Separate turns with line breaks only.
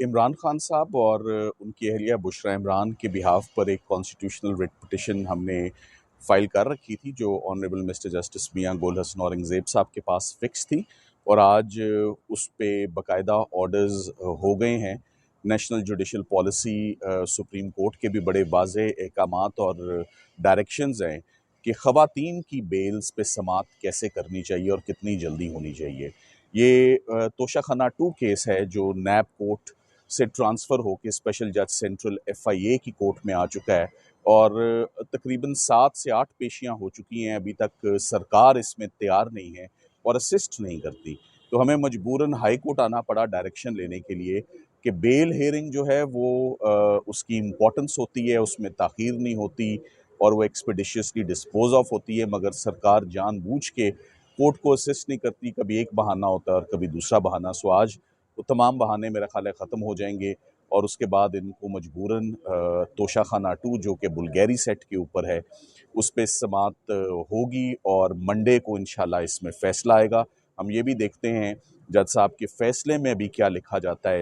इमरान खान साहब और उनकी अहलिया बुशरा इमरान के बिहाफ पर एक कॉन्स्टिट्यूशनल रिट पिटिशन हमने फाइल कर रखी थी, जो ऑनरेबल मिस्टर जस्टिस मियां गुल हसन औरंगज़ेब साहब के पास फिक्स थी। और आज उस पे बाकायदा ऑर्डर्स हो गए हैं। National judicial policy supreme court के भी बड़े वाज़े अहकामात और डायरेक्शंस हैं कि ख़वातीन की बेल्स पे समाअत कैसे करनी चाहिए और कितनी जल्दी होनी चाहिए। ये तोशाखाना 2 केस है जो नैब कोर्ट से ट्रांसफ़र होकर स्पेशल जज सेंट्रल FIA की कोर्ट में आ चुका है और तकरीबन 7 से 8 पेशियां हो चुकी हैं। अभी तक सरकार इसमें तैयार नहीं है और असिस्ट नहीं करती, तो हमें मजबूरन हाई कोर्ट आना पड़ा डायरेक्शन लेने के लिए कि बेल हेयरिंग जो है वो उसकी इम्पोर्टेंस होती है, उसमें ताख़ीर नहीं होती और वो एक्सपेडिशियसली डिस्पोज ऑफ होती है, मगर सरकार जानबूझ के कोर्ट को असिस्ट नहीं करती। कभी एक बहाना होता है और कभी दूसरा बहाना। सो आज वो तमाम बहाने मेरा ख्याल है ख़त्म हो जाएंगे और उसके बाद इनको मजबूरन तोशाखाना 2 जो कि बुल्गारी सेट के ऊपर है उस पर समाअत होगी और मंडे को इंशाल्लाह इसमें फ़ैसला आएगा। हम ये भी देखते हैं जज साहब के फ़ैसले में अभी क्या लिखा जाता है।